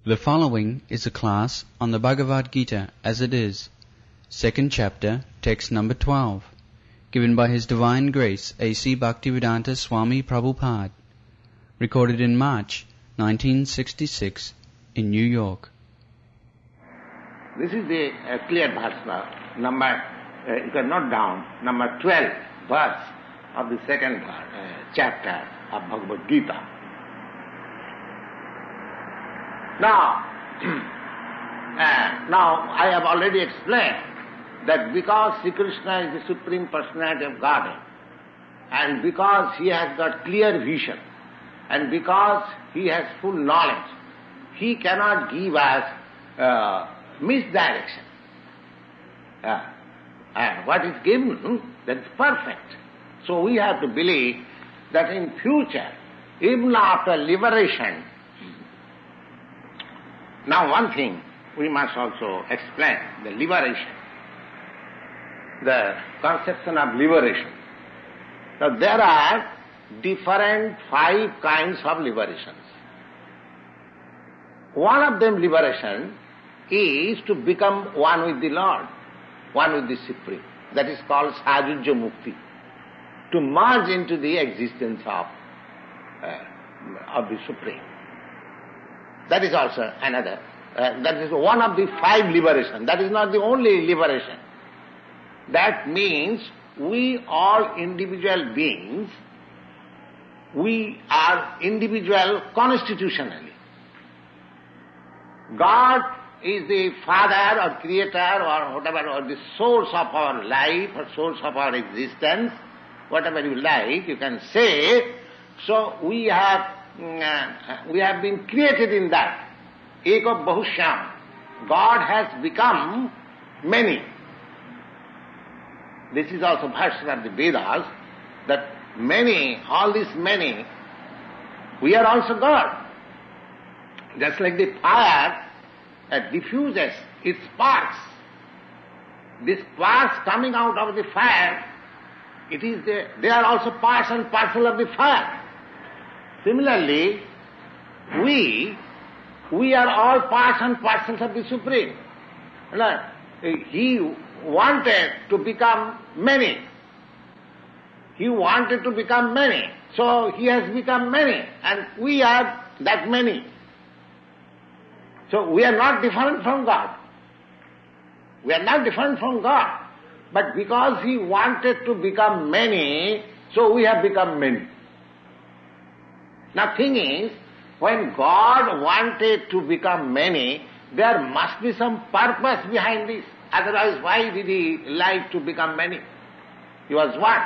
The following is a class on the Bhagavad Gita as it is, second chapter, text number 12, given by His Divine Grace A.C. Bhaktivedanta Swami Prabhupada, recorded in March 1966 in New York. This is the clear verse, number, you can note down, number 12 verse of the second chapter of Bhagavad Gita. Now, I have already explained that because Sri Krishna is the Supreme Personality of Godhead, and because He has got clear vision, and because He has full knowledge, He cannot give us misdirection. And what is given, that is perfect. So we have to believe that in future, even after liberation. Now one thing we must also explain, the liberation, the conception of liberation. Now there are different 5 kinds of liberations. One of them liberation is to become one with the Lord, one with the Supreme. That is called Sajujya Mukti, to merge into the existence of the Supreme. That is also another. That is one of the 5 liberation. That is not the only liberation. That means we all individual beings, we are individual constitutionally. God is the Father or Creator or whatever, or the source of our life or source of our existence, whatever you like, you can say. So we have been created in that. Eka Bahushyam. God has become many. This is also verse of the Vedas, that many, all these many, we are also God. Just like the fire diffuses its sparks. These sparks coming out of the fire, they are also parts and parcel of the fire. Similarly, we are all parts and parcels of the Supreme. He wanted to become many. He wanted to become many. So He has become many, and we are that many. So we are not different from God. We are not different from God. But because He wanted to become many, so we have become many. Now thing is, when God wanted to become many, there must be some purpose behind this. Otherwise, why did He like to become many? He was one.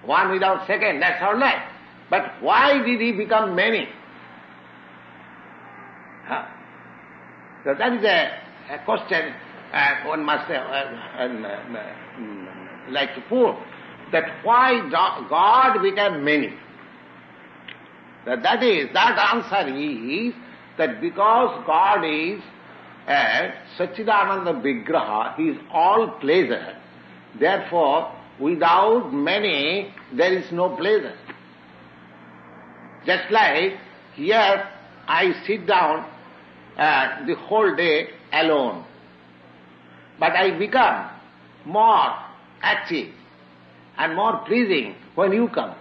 One without second, that's all right. But why did He become many? So that is a question one must like to put, that why God became many. That answer is that because God is Satchidananda Vigraha, He is all pleasure, therefore without many there is no pleasure. Just like here I sit down the whole day alone, but I become more active and more pleasing when you come.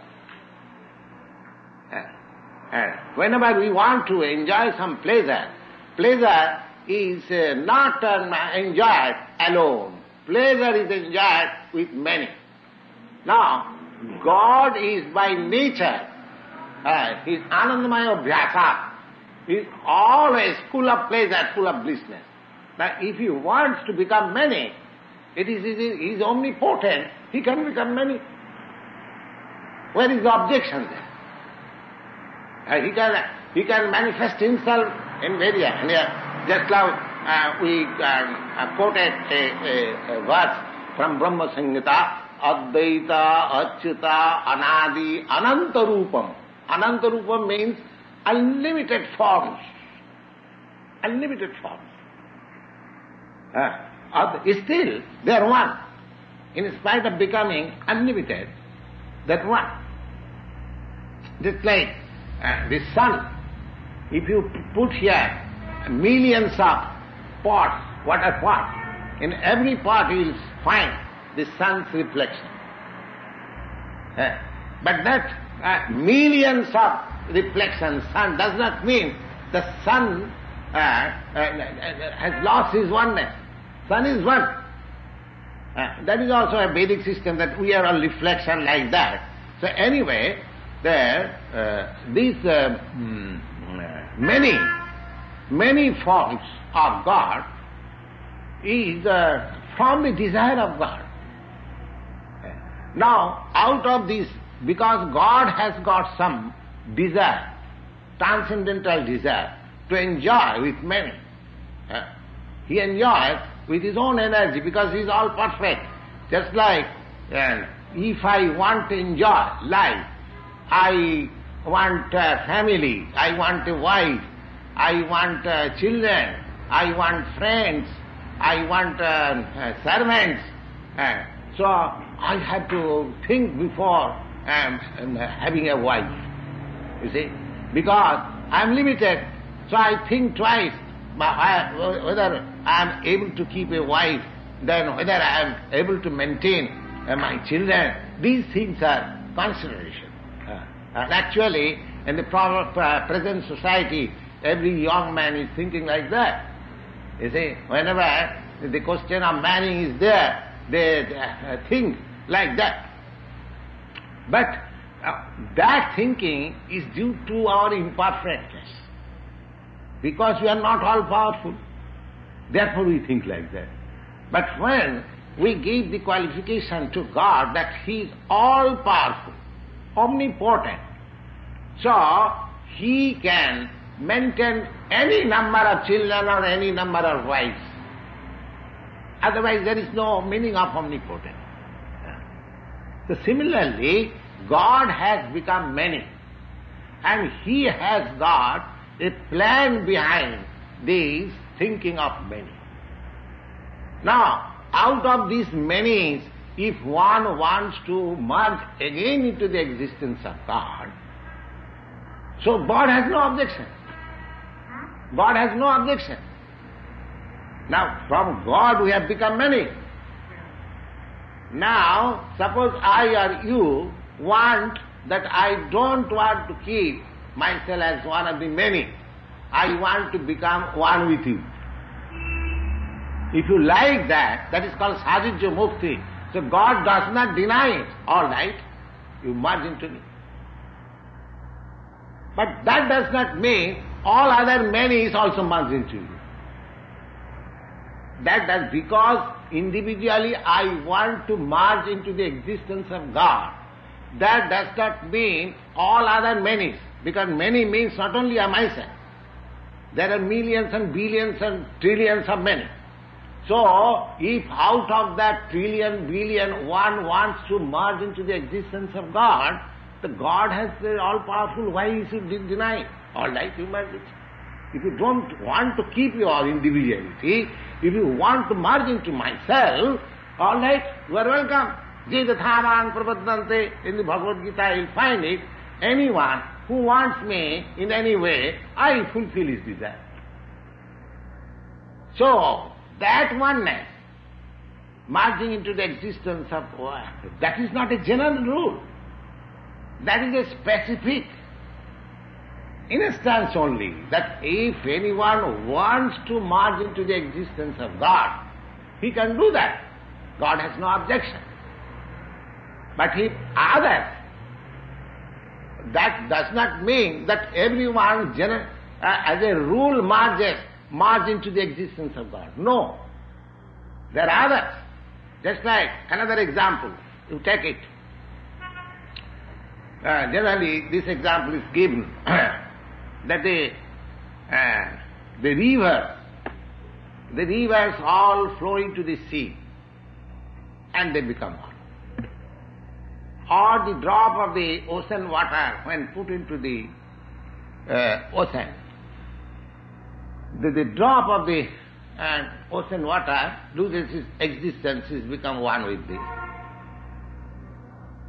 Whenever we want to enjoy some pleasure, pleasure is not enjoyed alone. Pleasure is enjoyed with many. Now, God is by nature, He is Anandamaya Bhyasa. He is always full of pleasure, full of blissness. Now, if He wants to become many, He is omnipotent, He can become many. Where is the objection there? He can manifest Himself in various. Just now we quoted a verse from Brahma Samhita, Advaita, Achyuta, Anadi, Anantarupam. Anantarupam means unlimited forms. Unlimited forms. Still, they are one. In spite of becoming unlimited, that one. Just like the sun, if you put here millions of pots, water pots. In every pot you will find the sun's reflection. But that millions of reflections, sun does not mean the sun has lost his oneness. Sun is one. That is also a Vedic system, that we are a reflection like that. So anyway, these many forms of God is from the desire of God. Now, out of this, because God has got some desire, transcendental desire, to enjoy with many, he enjoys with his own energy because he is all perfect. Just like if I want to enjoy life, I want a family, I want a wife, I want children, I want friends, I want servants. So I have to think before having a wife, you see, because I am limited. So I think twice whether I am able to keep a wife, then whether I am able to maintain my children. These things are consideration. And actually, in the present society, every young man is thinking like that. You see, whenever the question of marrying is there, they think like that. But that thinking is due to our imperfectness. Because we are not all powerful. Therefore we think like that. But when we give the qualification to God that He is all powerful, omnipotent, so He can maintain any number of children or any number of wives. Otherwise there is no meaning of omnipotent. So similarly, God has become many, and He has got a plan behind this thinking of many. Now, out of these many, if one wants to merge again into the existence of God, so God has no objection. God has no objection. Now, from God we have become many. Now, suppose I or you want that I don't want to keep myself as one of the many. I want to become one with you. If you like that, that is called Sajijya Mukti. So God does not deny it. All right, you merge into me. But that does not mean all other many is also merged into you. That does, because individually I want to merge into the existence of God, that does not mean all other many, because many means not only a myself. There are millions and billions and trillions of many. So, if out of that trillion, billion, one wants to merge into the existence of God, the God has the all-powerful, why you should deny? All right, you merge it. If you don't want to keep your individuality, if you want to merge into myself, all right, you are welcome. Je dathavan prapaddante, in the Bhagavad Gita you'll find it. Anyone who wants me in any way, I fulfill his desire. So, that oneness, merging into the existence of God, that is not a general rule. That is a specific instance only, that if anyone wants to merge into the existence of God, he can do that. God has no objection. But if others, that does not mean that everyone as a rule merge into the existence of God. No. There are others. Just like another example, you take it. Generally this example is given that the rivers all flow into the sea and they become one. Or the drop of the ocean water when put into the ocean, the drop of the ocean water loses its existence, is become one with thee.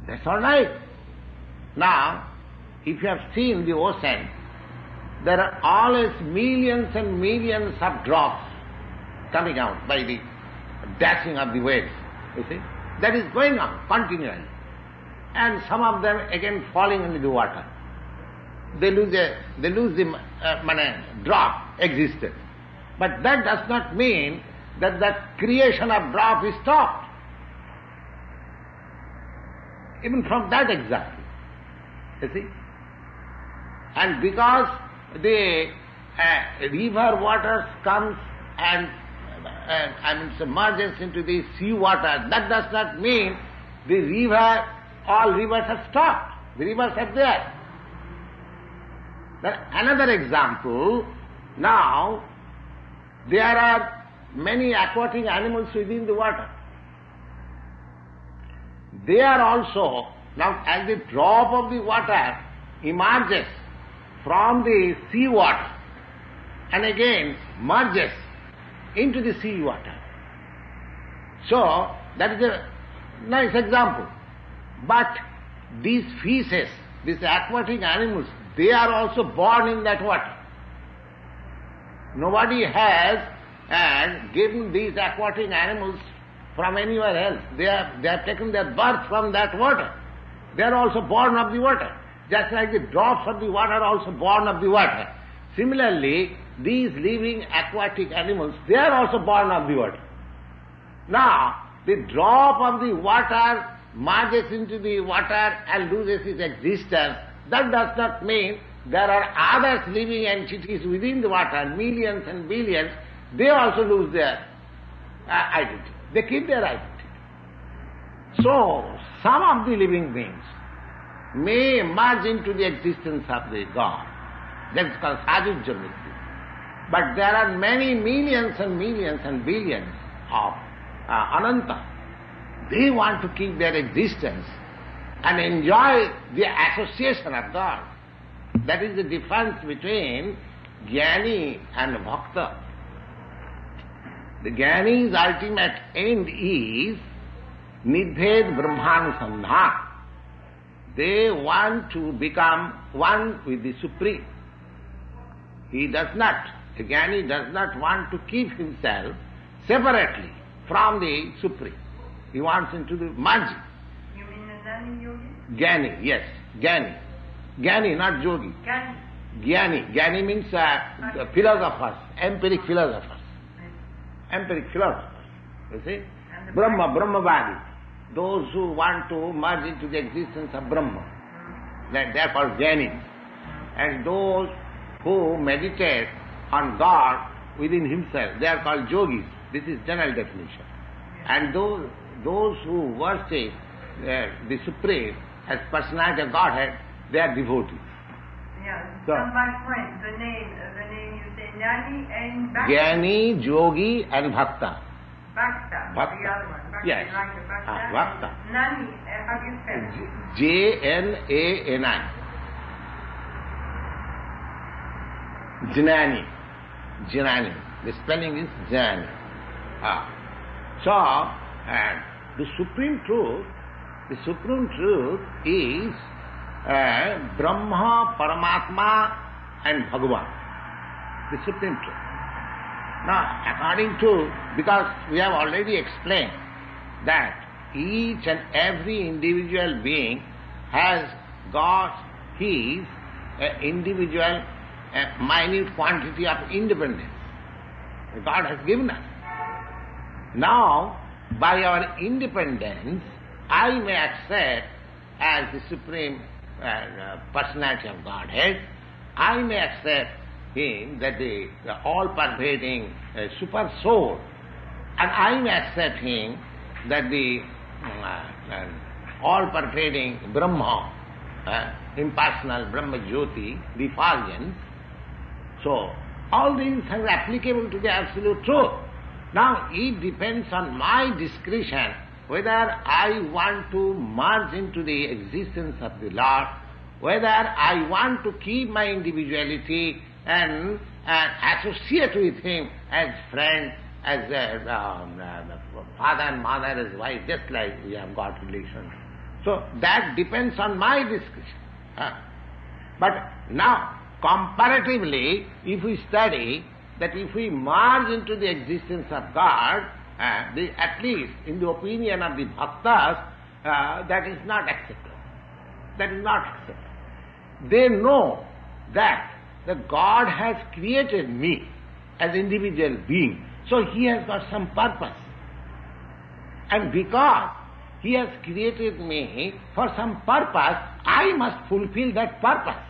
That's all right. Now, if you have seen the ocean, there are always millions and millions of drops coming out by the dashing of the waves, you see. That is going on continually. And some of them again falling into the water. They lose the drop existed. But that does not mean that the creation of drop is stopped. Even from that exactly, you see. And because the river water comes and submerges into the sea water, that does not mean the river, all rivers are stopped. The rivers are there. Then another example, now there are many aquatic animals within the water. They are also, now as the drop of the water emerges from the sea water and again merges into the sea water. So, that is a nice example. But these fishes, these aquatic animals, they are also born in that water. Nobody has given these aquatic animals from anywhere else. They have taken their birth from that water. They are also born of the water. Just like the drops of the water are also born of the water. Similarly, these living aquatic animals, they are also born of the water. Now, the drop of the water merges into the water and loses its existence. That does not mean there are other living entities within the water, millions and billions. They also lose their identity. They keep their identity. So, some of the living beings may emerge into the existence of the God. That is called Sajujya Mrityu. But there are many millions and millions and billions of Ananta. They want to keep their existence and enjoy the association of God. That is the difference between Jnani and Bhakta. The Jnani's ultimate end is Nidbhed Brahmanusandhan. They want to become one with the Supreme. He does not, the Jnani does not want to keep himself separately from the Supreme. He wants into the merging. You mean the Jnani yogi? Jnani, yes, Jnani. Jnani, not yogi. Jnani. Jnani. Jnani means philosophers, empiric philosophers. Empiric philosophers, you see. Brahmavadi. Those who want to merge into the existence of Brahma. They are called Jnanis. And those who meditate on God within himself, they are called yogis. This is general definition. And those who worship the Supreme as personality of Godhead, they are devotees. Yeah, So, come back point. The name you say Jnani and Bhakta. Jnani, yogi and bhakta. Bhakta. Bhakta. The other one. Bhakta. Yes. Like the Bhakta. Bhakta. Jnani. How do you spell it? Jnani. Jnani. Jnani. The spelling is Jnani. So, the supreme truth is Brahma, Paramatma and Bhagavan. The supreme truth. Now, according to, because we have already explained that each and every individual being has got his individual minute quantity of independence. God has given us. Now, by our independence, I may accept as the supreme personality of Godhead, I may accept him that the all-pervading super soul, and I may accept him that the all-pervading Brahma, impersonal Brahma Jyoti, the effulgence. So, all these are applicable to the absolute truth. Now, it depends on my discretion whether I want to merge into the existence of the Lord, whether I want to keep my individuality and associate with him as friend, as father and mother, as wife, just like we have got relations. So that depends on my discretion. But now, comparatively, if we study that if we merge into the existence of God, at least in the opinion of the bhaktas, that is not acceptable. That is not acceptable. They know that the God has created me as individual being, so He has got some purpose. And because He has created me for some purpose, I must fulfill that purpose.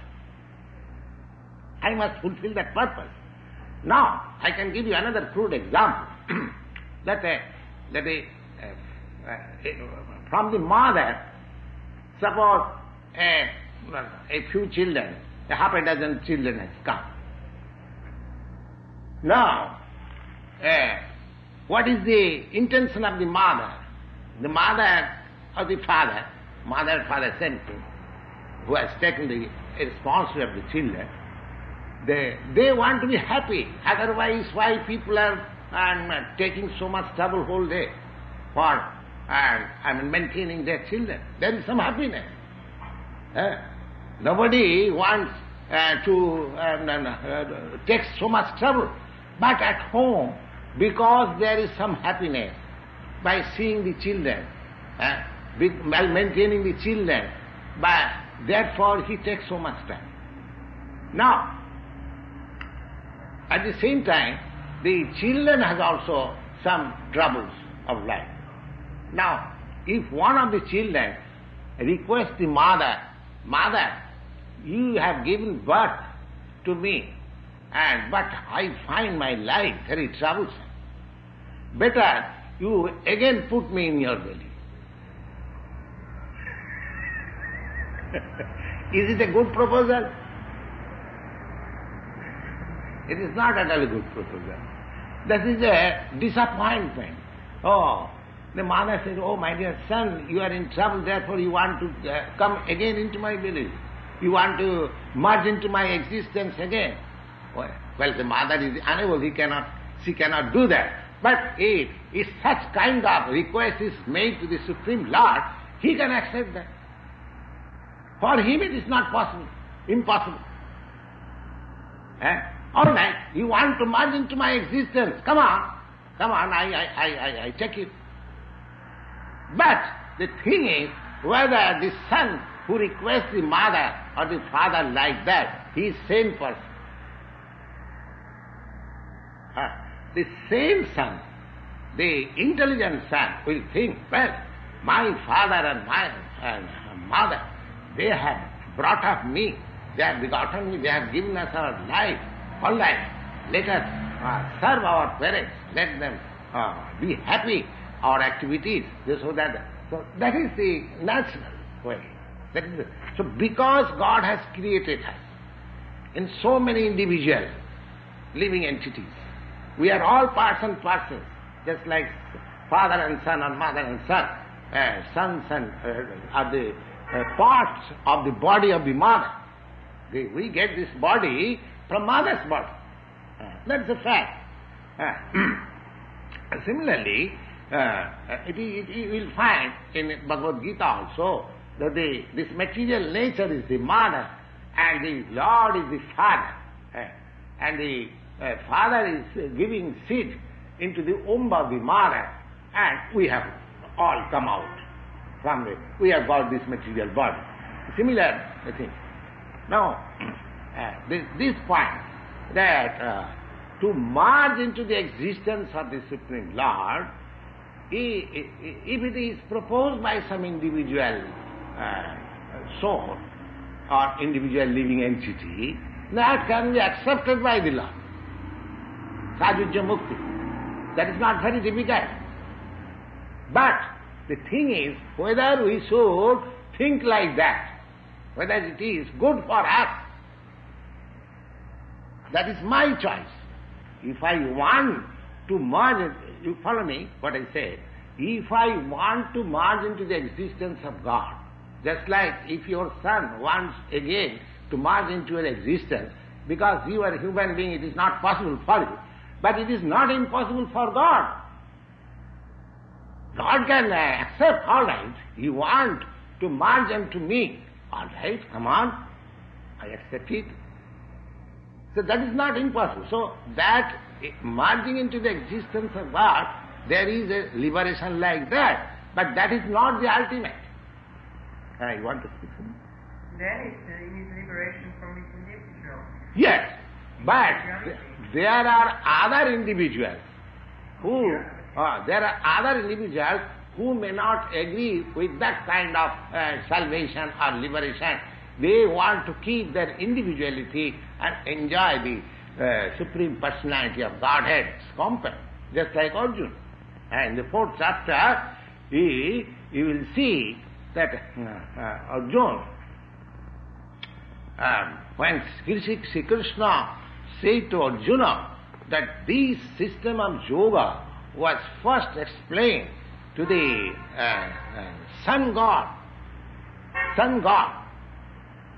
I must fulfill that purpose. Now, I can give you another crude example. From the mother, suppose a few children, a half a dozen children has come. Now, what is the intention of the mother? The mother or the father, father, same thing, who has taken the responsibility of the children, they want to be happy. Otherwise, why people are taking so much trouble whole day for maintaining their children? There is some happiness. Nobody wants to take so much trouble. But at home, because there is some happiness by seeing the children, by maintaining the children, therefore he takes so much time. Now, at the same time, the children has also some troubles of life. Now, if one of the children requests the mother, you have given birth to me, but I find my life very troublesome. Better you again put me in your belly. Is it a good proposal? It is not at all a good proposal. That is a disappointment. Oh, the mother said, oh my dear son, you are in trouble, therefore you want to come again into my belly. You want to merge into my existence again. Well, the mother is unable, she cannot do that. But if such kind of request is made to the Supreme Lord, He can accept that. For Him it is not possible, impossible. All right, you want to merge into my existence, come on, I take it. But the thing is, whether the son who requests the mother or the father like that, he is same person. The same son, the intelligent son, will think, well, my father and my mother, they have brought up me, they have begotten me, they have given us our life. All right, let us serve our parents, let them be happy, our activities, so that is the natural way. So because God has created us in so many individual living entities, we are all parts and parcels, just like father and son or mother and son. Sons are the parts of the body of the mother. We get this body from mother's body. That's a fact. Similarly, you will find in Bhagavad Gita also that this material nature is the mother and the Lord is the father. And the father is giving seed into the womb of the mother, and we have all come out from it. We have got this material body. Similar thing. Now, this point that to merge into the existence of the Supreme Lord, if it is proposed by some individual soul or individual living entity, that can be accepted by the Lord. Sajujya Mukti. That is not very difficult. But the thing is, whether we should think like that, whether it is good for us, that is my choice. If I want to merge, you follow me what I say? If I want to merge into the existence of God, just like if your son wants again to merge into your existence, because you are a human being, it is not possible for you. But it is not impossible for God. God can accept, all right, you want to merge into me. All right, come on, I accept it. So that is not impossible. So that merging into the existence of God, there is a liberation like that, but that is not the ultimate. You want to speak something? Then it is liberation from its individual. Yes, but there are other individuals who may not agree with that kind of salvation or liberation. They want to keep their individuality and enjoy the Supreme Personality of Godhead's company, just like Arjuna. And in the 4th chapter, you will see that Arjuna, when Sri Krishna said to Arjuna that this system of yoga was first explained to the sun god.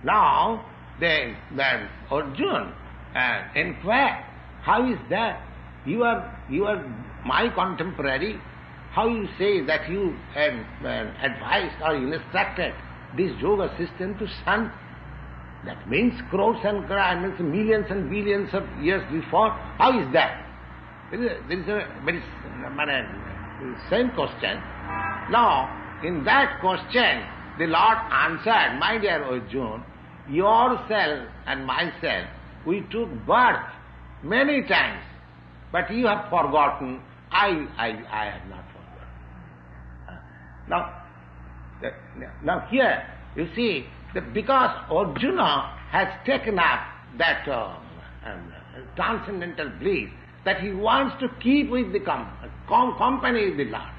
Now, then Arjuna inquired, how is that? You are my contemporary. How you say that you advised or instructed this yoga system to sun? That means crores and crores, millions and billions of years before. How is that? There is a very same question. Now, in that question, the Lord answered, my dear Arjuna, yourself and myself, we took birth many times, but you have forgotten. I have not forgotten. Now here, you see, that because Arjuna has taken up that transcendental bliss, that he wants to keep with the company with the Lord.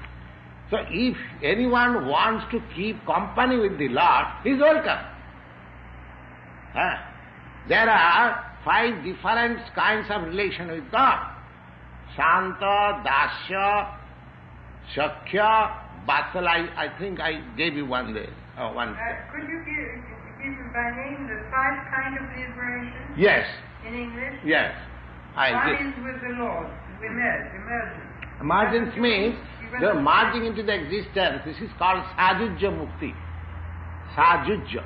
So if anyone wants to keep company with the Lord, he is welcome. There are 5 different kinds of relation with God. Shanta, Dasya, Shakya, Vatsala. I think I gave you one day. Could you give by name the 5 kinds of liberation? Yes. In English? Yes. One is with the Lord, emergence. Emergence means the merging into the existence. This is called Sajujya Mukti. Sajujya.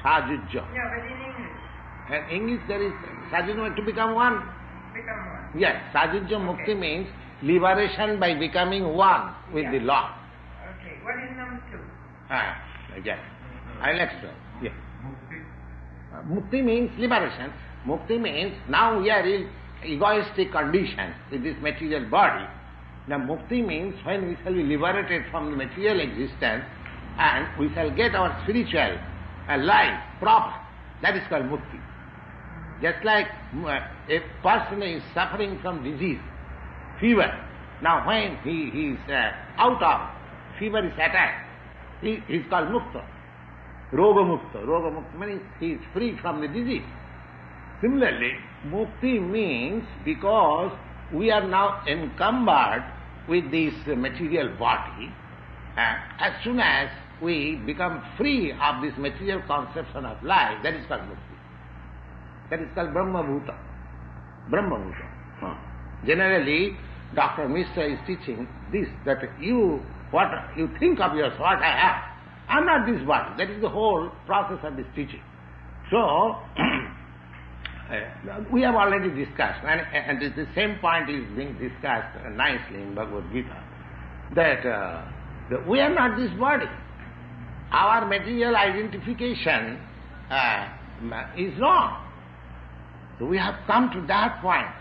Yeah, but in English? In English there is Sajujya to become one. Become one. Yes, Sajujya Mukti means liberation by becoming one with the Lord. Okay, what is number 2? Yes. I'll explain. Yeah. Mukti means liberation. Mukti means now we are in egoistic condition with this material body. Now mukti means when we shall be liberated from the material existence and we shall get our spiritual life proper. That is called mukti. Just like a person is suffering from disease, fever. Now when he is out of fever is attacked, he is called mukta. Roga mukta. Roga mukta means he is free from the disease. Similarly, mukti means because we are now encumbered with this material body, as soon as we become free of this material conception of life, that is called mukti. That is called Brahma Bhuta. Brahma Bhuta. Generally, Dr. Mishra is teaching this, that what you think of yourself, what I have. I am not this body. That is the whole process of this teaching. So, we have already discussed, and the same point is being discussed nicely in Bhagavad Gita, that we are not this body. Our material identification is wrong. So we have come to that point,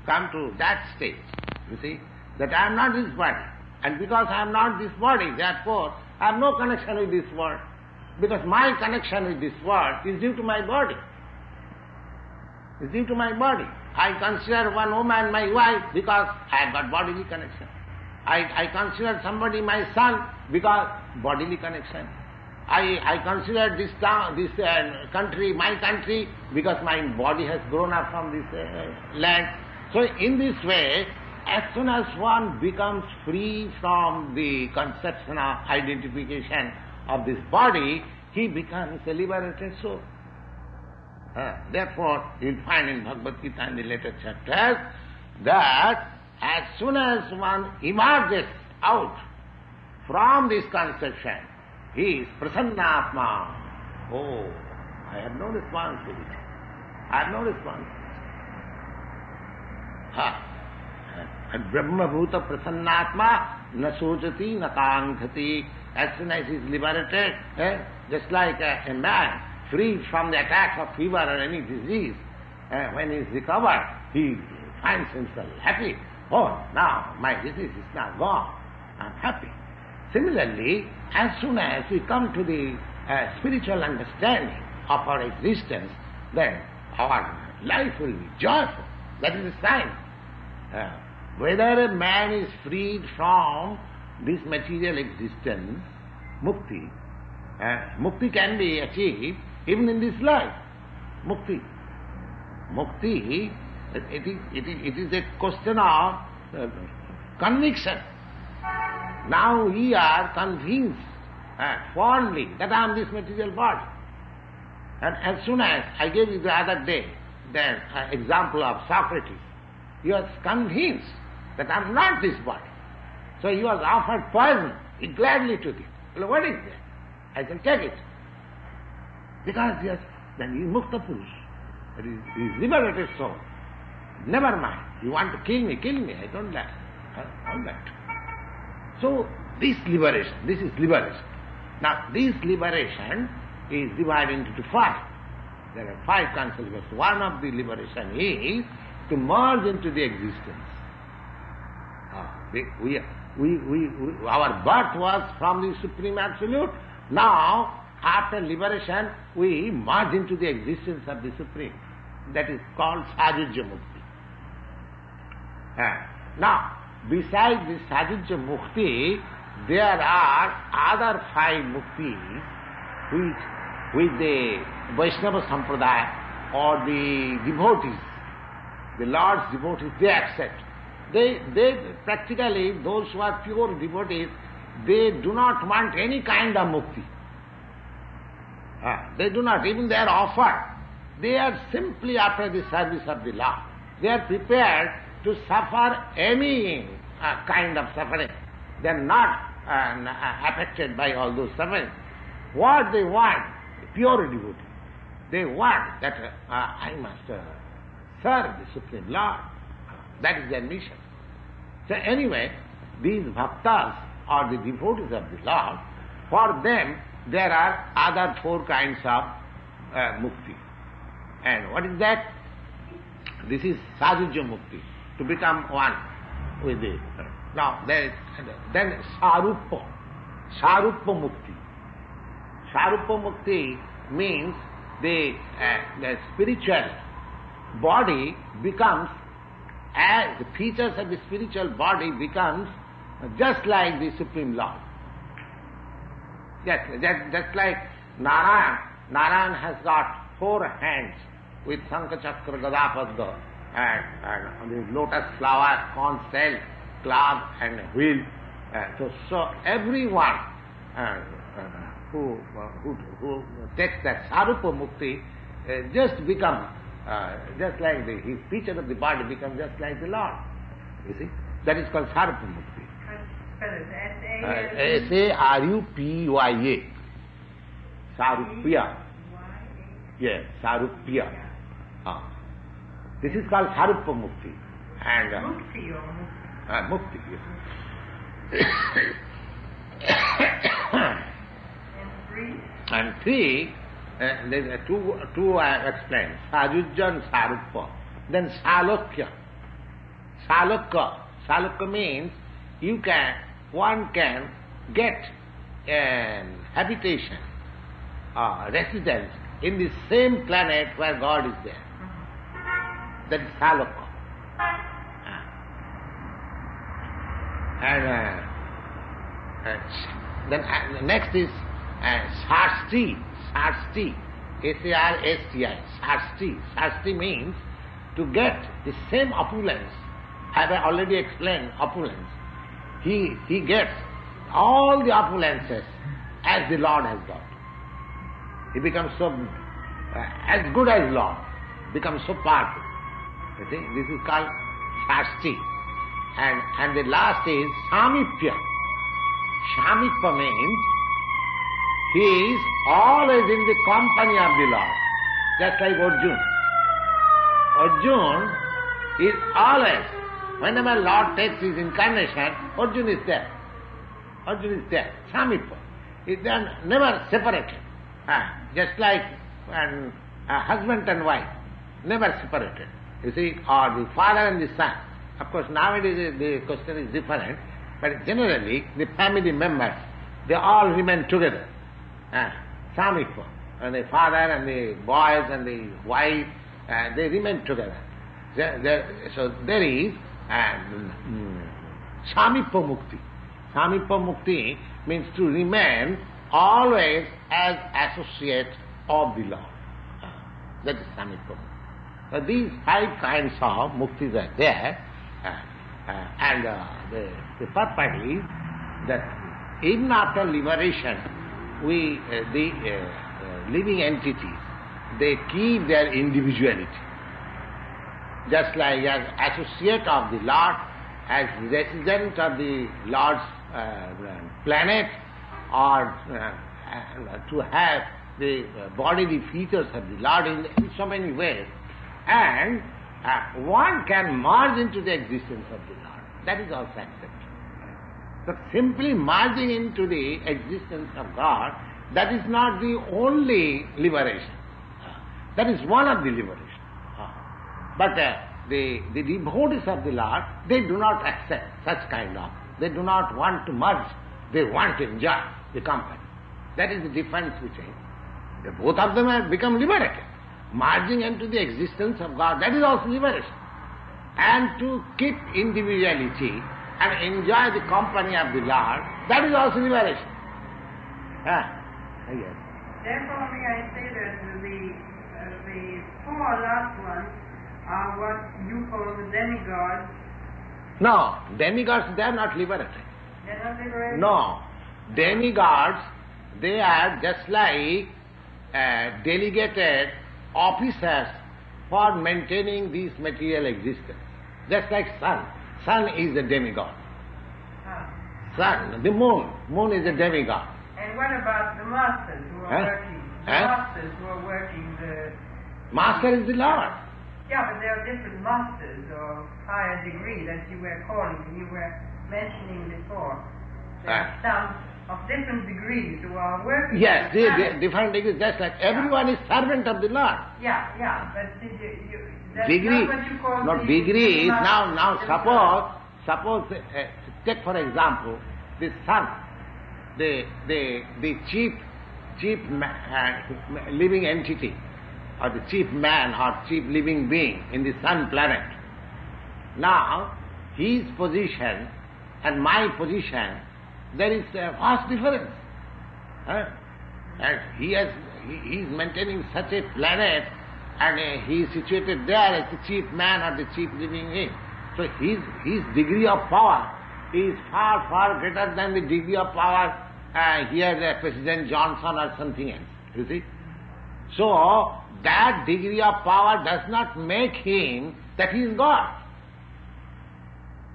come to that stage, you see, that I am not this body. And because I am not this body, therefore, I have no connection with this world. Because my connection with this world is due to my body. It's due to my body. I consider one woman my wife because I have got bodily connection. I consider somebody my son because bodily connection. I consider this town, this country, my country, because my body has grown up from this land. So in this way, as soon as one becomes free from the conception of identification of this body, he becomes a liberated soul. Therefore, you will find in Bhagavad Gita in the later chapters that as soon as one emerges out from this conception, he is prasannatma. Oh, I have no responsibility. I have no responsibility. Brahma Bhuta Prasannatma na sochati na kaankhati. As soon as he is liberated, just like a man freed from the attacks of fever or any disease, when he is recovered, he finds himself happy. Oh, now my disease is now gone. I am happy. Similarly, as soon as we come to the spiritual understanding of our existence, then our life will be joyful. That is a sign. Whether a man is freed from this material existence, mukti, mukti can be achieved even in this life. Mukti, it is a question of conviction. Now we are convinced fondly that I am this material body. And as soon as I gave you the other day the example of Socrates, he was convinced that I am not this body. So he was offered poison. He gladly took it. Well, what is that? I can take it. Because he is Mukta Purush. That is, he is liberated soul. Never mind. You want to kill me, I don't like. All that. So this is liberation. Now this liberation is divided into five. There are five concepts. One of the liberation is to merge into the existence. Our birth was from the Supreme Absolute. Now, after liberation, we merge into the existence of the Supreme. That is called Sajujya Mukti. Now, besides this Sajujya Mukti, there are other five muktis which the Vaishnava Sampradaya or the devotees, the Lord's devotees, they accept. They practically, those who are pure devotees, they do not want any kind of mukti. They do not, even they are offered. They are simply after the service of the Lord. They are prepared to suffer any kind of suffering. They are not affected by all those sufferings. What they want, pure devotee, they want that I must serve the Supreme Lord. That is their mission. So anyway, these bhaktas or the devotees of the Lord, for them there are other four kinds of mukti. And what is that? This is Sajujya Mukti, to become one with the... Now, then Saruppa Mukti. Saruppa Mukti means the spiritual body becomes, as the features of the spiritual body becomes just like the Supreme Lord. Just like Narayan. Narayan has got four hands with Sankha Chakra Gadapadda and the lotus flower, corn shell, club and wheel. So everyone who takes that Sarupa Mukti just become just like his feature of the body becomes just like the Lord. You see? That is called Sarupa Mukti. S-A-R-U-P-Y-A. Sarupya. Yes, Sarupya. This is called Sarupa Mukti. And Mukti or Mukti? Mukti, yes. And three, there are two I have explained. Sajujya and Sarupa. Then Salokya. Salokya means one can get an habitation, residence in the same planet where God is there. That is Salokya. And then next is Shasti. Shasti. S-A-R-S-T-I. Shasti. Shasti means to get the same opulence. As I already explained, opulence. He gets all the opulences as the Lord has got. He becomes so as good as Lord, becomes so powerful. You see, this is called Shasti. And the last is Samipya. Samipya means he is always in the company of the Lord, just like Arjuna. Arjuna is always, whenever Lord takes his incarnation, Arjuna is there. Arjuna is there, Samippa. They are never separated. Just like husband and wife, never separated. You see, or the father and the son. Of course, nowadays the question is different, but generally the family members, they all remain together. Samippa. And the father and the boys and the wife, they remain together. So there is Samippa Mukti. Samippa Mukti means to remain always as associate of the Lord. That is Samippa Mukti. So these 5 kinds of muktis are there, and the purpose is that even after liberation, the living entities, they keep their individuality. Just like as associate of the Lord, as resident of the Lord's planet, or to have the bodily features of the Lord in so many ways, and one can merge into the existence of the Lord. That is also accepted. But simply merging into the existence of God, that is not the only liberation. That is one of the liberation. But the devotees of the Lord, they do not accept such kind of. They do not want to merge. They want to enjoy the company. That is the difference between. Both of them have become liberated. Merging into the existence of God, that is also liberation. And to keep individuality and enjoy the company of the Lord, that is also liberation. Yes. Therefore, may I say that the 4 last ones are what you call the demigods. No, demigods, they are not liberated. They are not liberated? No. Demigods, they are just like delegated officers for maintaining this material existence. Just like sun. Sun is a demigod. Sun, the moon. Moon is a demigod. And what about the masters who are working? The masters who are working the... Master is the Lord. Yeah, but there are different masters of higher degree that you were calling, you were mentioning before. There are some of different degrees who are working. Yes, different degrees, just like everyone is servant of the Lord. Yeah, but that's degree, not what you call not the degree. Now suppose take for example the sun, the chief living entity, or the chief man or chief living being in the sun planet. Now, his position and my position, there is a vast difference. And he is maintaining such a planet, and he is situated there as the chief man or the chief living being. So his degree of power is far, far greater than the degree of power here the President Johnson or something else. You see? So, that degree of power does not make him that he is God.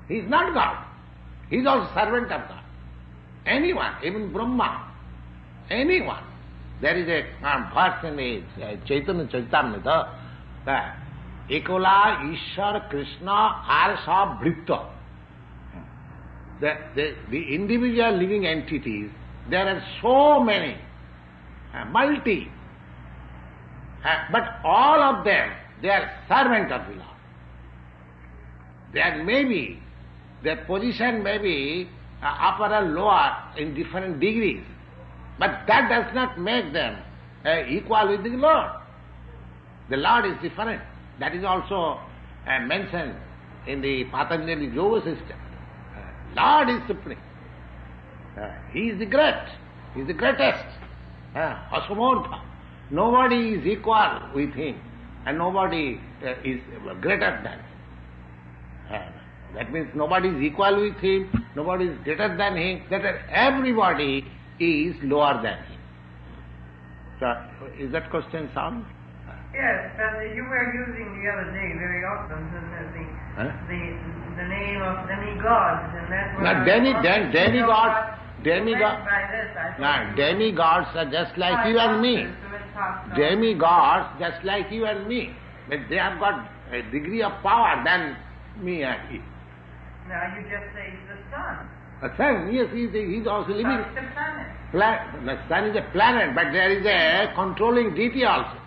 He is not God. He is also servant of God. Anyone, even Brahma, anyone. There is a verse in the Chaitanya Charitamrita that Ekola Ishwar Krishna Arsa Bhritta. The individual living entities, there are so many, multi. But all of them, they are servant of the Lord. There may be, their position may be upper and lower in different degrees, but that does not make them equal with the Lord. The Lord is different. That is also mentioned in the Patanjali Yoga system. Lord is supreme. He is the great. He is the greatest. Asamanta. Nobody is equal with him, and nobody is greater than him. That means nobody is equal with him, nobody is greater than him, that everybody is lower than him. So, is that question sound? Yes, but you were using the other day very often the name of demigods, and that's what demigods are just like you and me. Demigods just like you and me. But they have got a degree of power than me and he. Now you just say it's the sun. The sun, yes, he's also living. It's the planet. The sun is a planet, but there is a controlling deity also.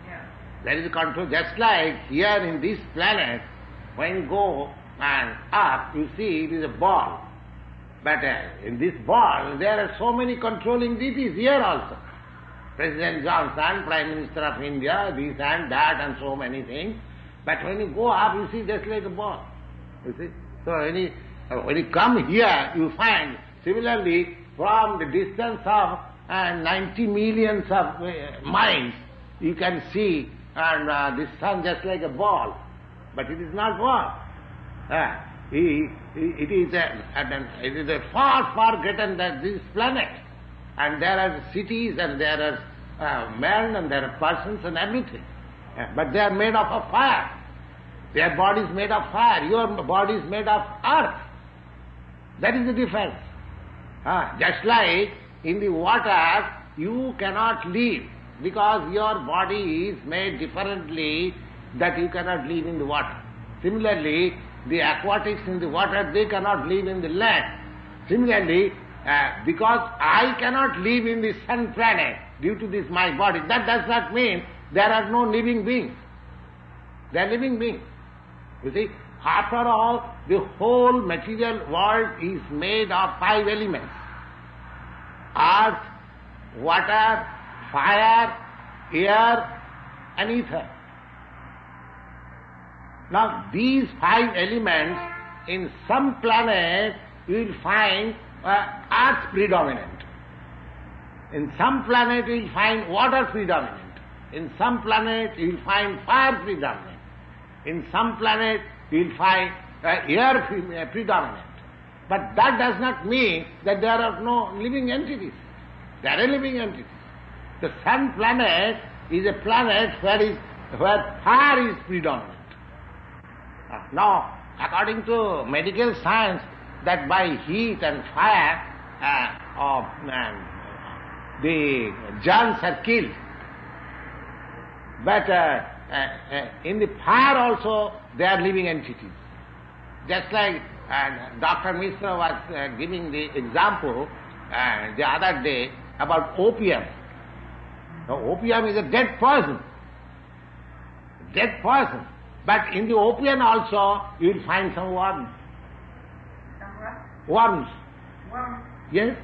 Yeah. There is a control, just like here in this planet, when you go and up, you see it is a ball. But in this ball, there are so many controlling deities here also. President Johnson, Prime Minister of India, this and that and so many things. But when you go up, you see just like a ball. You see? So when you come here, you find similarly from the distance of 90 millions of miles, you can see and this sun just like a ball. But it is not ball. It is a far, far greater than this planet. And there are cities and there are men and there are persons and everything. But they are made of fire. Their body is made of fire. Your body is made of earth. That is the difference. Just like in the water, you cannot live because your body is made differently that you cannot live in the water. Similarly, the aquatics in the water, they cannot live in the land. Similarly, because I cannot live in the sun planet due to this my body, that does not mean there are no living beings. They are living beings. You see, after all, the whole material world is made of 5 elements. Earth, water, fire, air and ether. Now these 5 elements, in some planet you will find earth predominant. In some planet you will find water predominant. In some planet you will find fire predominant. In some planet you will find air predominant. But that does not mean that there are no living entities. There are living entities. The sun planet is a planet where fire is predominant. Now, according to medical science, that by heat and fire, the germs are killed. But in the fire also, they are living entities. Just like Dr. Mishra was giving the example the other day about opium. Now, opium is a dead poison. Dead poison. But in the opium also, you will find some worms. Worms. Worms. Yes?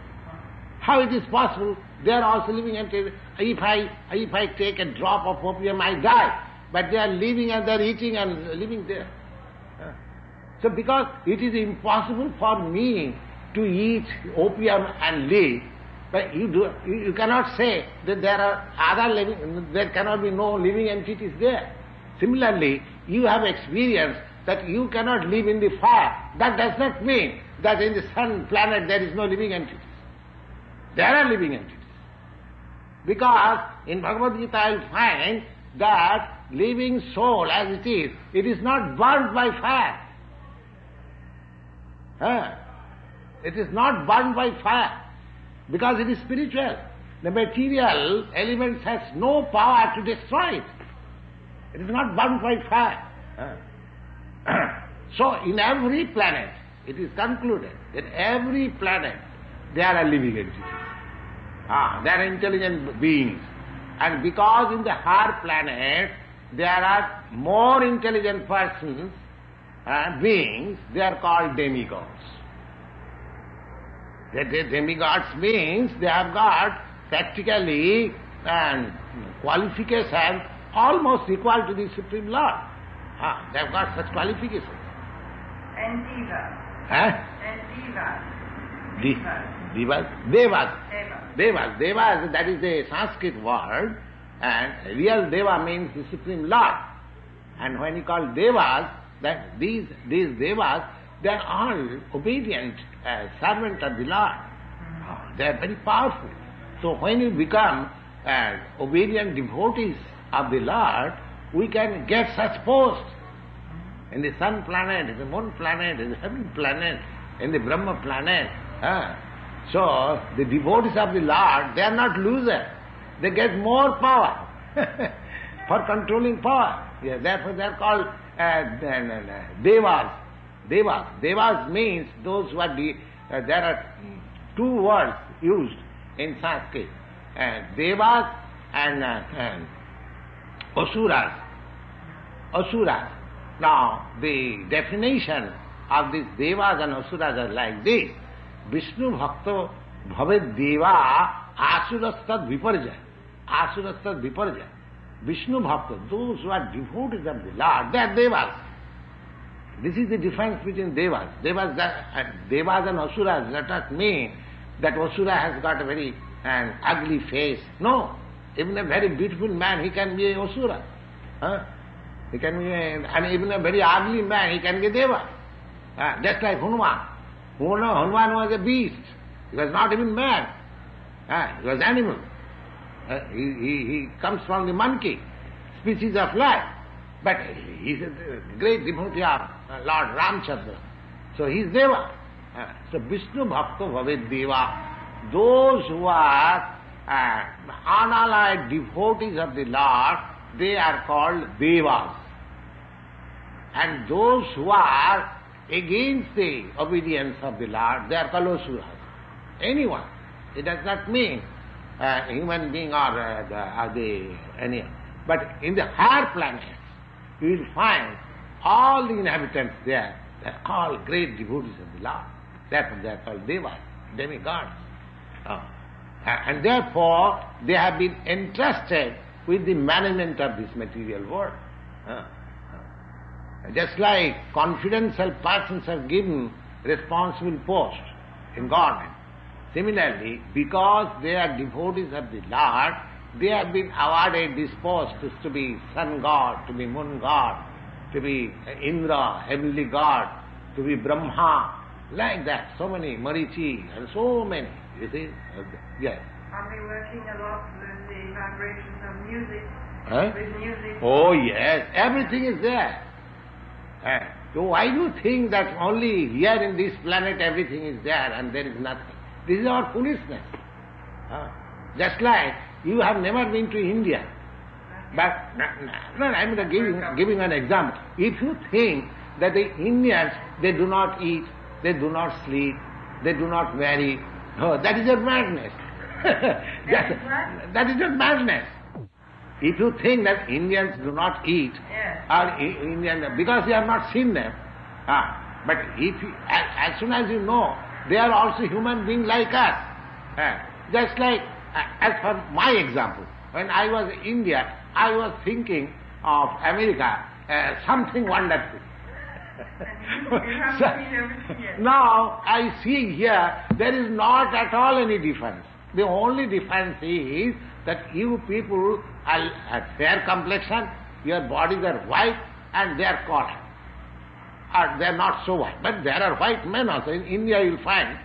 How it is possible? They are also living entities. If I take a drop of opium, I die. But they are living and they are eating and living there. So because it is impossible for me to eat opium and live, but you cannot say that there cannot be no living entities there. Similarly, you have experienced that you cannot live in the fire. That does not mean that in the sun planet there is no living entities. There are living entities. Because in Bhagavad Gita I will find that living soul as it is not burnt by fire. It is not burnt by fire because it is spiritual. The material elements has no power to destroy it. It is not burnt by fire. So in every planet, it is concluded that every planet there are living entities. There are intelligent beings. And because in the higher planet there are more intelligent persons, beings, they are called demigods. The demigods means they have got practically qualifications almost equal to the Supreme Lord. They have got such qualifications. And divas. And divas. Devas, that is a Sanskrit word, and real Deva means the Supreme Lord. And when you call Devas, that these Devas, they are all obedient servants of the Lord. They are very powerful. So when you become obedient devotees of the Lord, we can get such posts in the sun planet, in the moon planet, in the heaven planet, in the Brahma planet. So the devotees of the Lord, they are not losers. They get more power. for controlling power. Yeah, therefore they are called devas. Devas. Devas means those who are there are two words used in Sanskrit. Devas and asuras. Asuras. Now, the definition of these devas and asuras are like this. Vishnu bhakto bhavet deva asurastad viparja. Asurastad viparja. Vishnu bhakta, those who are devotees of the Lord, they are devas. This is the difference between devas. Devas and asuras does not mean that asura has got a very ugly face. No. Even a very beautiful man, he can be a asura. He can be and even a very ugly man, he can be a deva. Just like Hanuman. Hanuman was a beast. He was not even man. He was animal. He comes from the monkey species of life. But he is a great devotee of Lord Ramchandra. So he is Deva. So Vishnu Bhakta Bhavet Deva. Those who are unallied devotees of the Lord, they are called Devas. And those who are against the obedience of the Lord, they are called Asuras. Anyone. It does not mean human being or any. But in the higher planets, you will find all the inhabitants there. They are all great devotees of the Lord. Therefore they are called Devas, demigods. And therefore they have been entrusted with the management of this material world. Just like confidential persons are given responsible posts in government, similarly, because they are devotees of the Lord, they have been awarded these posts to be sun god, to be moon god, to be Indra, heavenly god, to be Brahma, like that. So many, Marichi, and so many. You see? Yes. Are we working a lot with the vibrations of music? With music? Oh yes, everything is there. So why do you think that only here in this planet everything is there and there is nothing? This is our foolishness. Just like you have never been to India. But I'm giving an example. If you think that the Indians, they do not eat, they do not sleep, they do not marry, no, that is a madness. That is a madness. If you think that Indians do not eat, or Indian, because you have not seen them, but if you, as soon as you know, they are also human beings like us. Just like, as for my example, when I was in India, I was thinking of America, something wonderful. So, now I see here, there is not at all any difference. The only difference is that you people are fair complexion, your bodies are white and they are colored. Or they are not so white. But there are white men also. In India you will find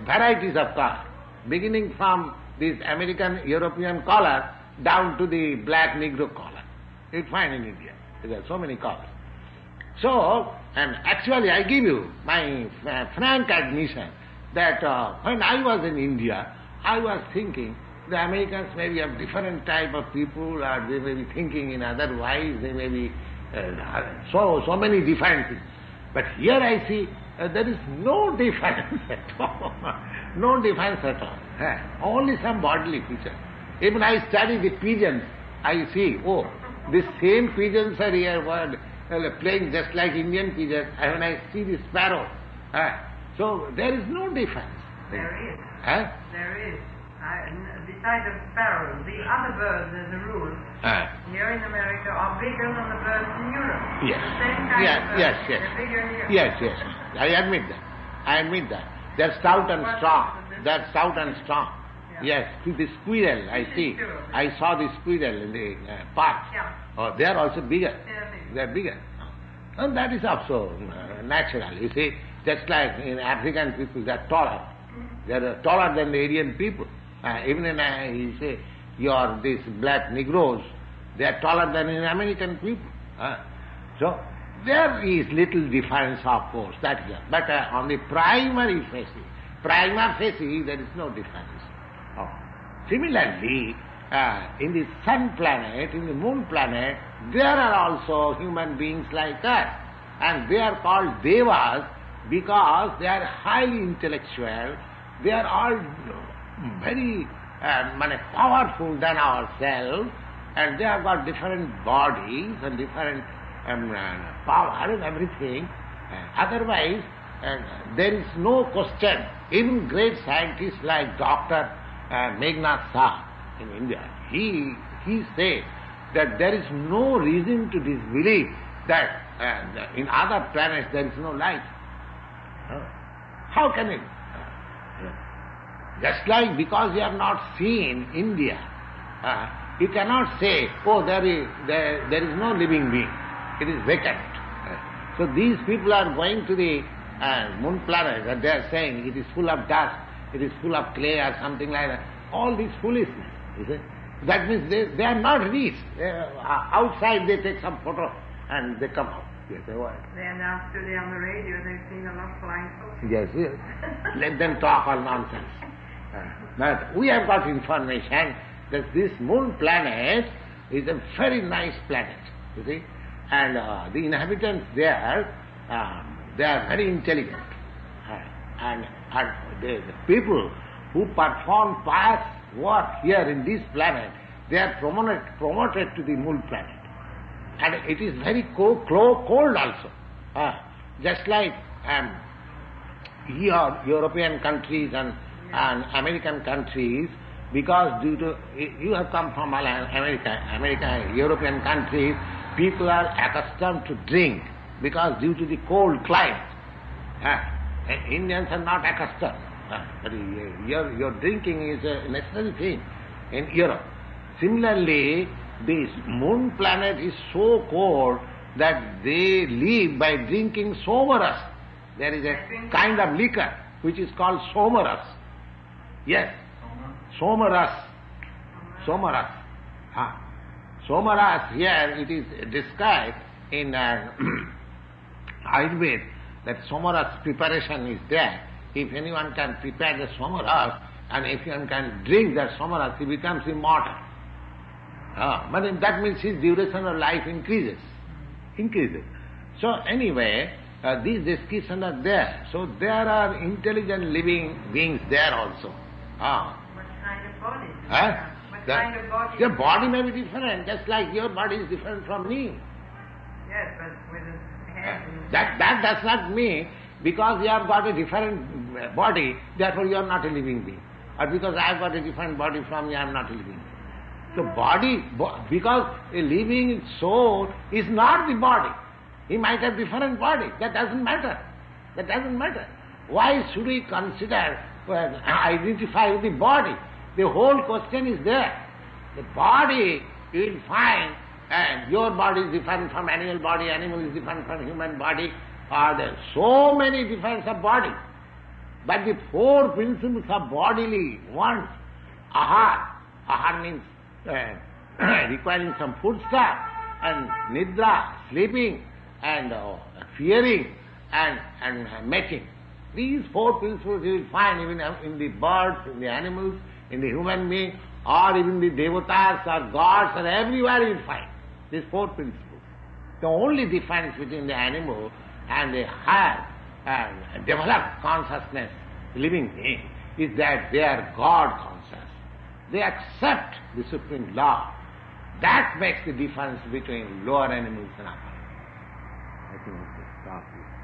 varieties of color, beginning from this American, European color down to the black Negro color. You will find in India. There are so many colors. So, and actually I give you my frank admission that when I was in India, I was thinking the Americans may be of different type of people, or they may be thinking in other ways, they may be so many different things. But here I see there is no difference at all. No difference at all. Only some bodily feature. Even I study the pigeons, I see, oh, the same pigeons are here playing just like Indian pigeons, and when I see the sparrow. So there is no difference. There is. There is. Besides the sparrows, the other birds, as a rule, here in America are bigger than the birds in Europe. Yes. The same kind of birds. Yes. They're bigger here. Yes. I admit that. They're stout and strong. Yeah. Yes. The squirrel, I see. I saw the squirrel in the park. Yeah. Oh, they are also bigger. They're bigger. And that is also natural. You see, just like in African people, they are taller. They are taller than the Aryan people. Even in, you say, these black Negroes, they are taller than in American people. So, there is little difference, of course, that is there. But on the primary facie, there is no difference. Similarly, in the sun planet, in the moon planet, there are also human beings like us. And they are called devas because they are highly intellectual. They are all very powerful than ourselves, and they have got different bodies and different power and everything. Otherwise, there is no question. Even great scientists like Dr. Meghnad Shah in India, he said that there is no reason to disbelieve that in other planets there is no life. How can it? Just like because you have not seen India, you cannot say, oh, there is no living being. It is vacant. So these people are going to the moon planet and they are saying it is full of dust, it is full of clay or something like that. All this foolishness. You see? That means they are not reached. Outside they take some photo and they come out. Yes, they are now today on the radio, they've seen a lot of flying saucers. Yes. Let them talk all nonsense. But we have got information that this moon planet is a very nice planet, you see, and the inhabitants there, they are very intelligent, and the people who perform pious work here in this planet, they are promoted to the moon planet, and it is very cold also, just like European countries and American countries, because due to, you have come from America, European countries, people are accustomed to drink because due to the cold climate. Indians are not accustomed. But your drinking is a necessary thing in Europe. Similarly, this moon planet is so cold that they live by drinking somaras. There is a kind of liquor which is called somaras. Yes, somaras. Somaras. Somaras, here it is described in Ayurveda that somaras preparation is there. If anyone can prepare the somaras and if anyone can drink that somaras, he becomes immortal. But that means his duration of life increases. So anyway, these descriptions are there. So there are intelligent living beings there also. What kind of body? What kind of body? Your body may be different, just like your body is different from me. Yes, but with a head. That does not mean because you have got a different body, therefore you are not a living being. Or because I have got a different body from you, I am not a living being. So body, because a living soul is not the body. He might have different body. That doesn't matter. Why should we consider, identify with the body? The whole question is there. The body, you will find, and your body is different from animal body, animal is different from human body, or there are so many differences of body. But the four principles of bodily wants, ahar means requiring some food stuff, and nidra, sleeping, and fearing, and mating. These four principles you will find even in the birds, in the animals, in the human being, or even the devatas or gods, or everywhere you will find these four principles. The only difference between the animal and the higher developed consciousness, living being, is that they are God conscious. They accept the supreme law. That makes the difference between lower animals and upper. I think we should stop here.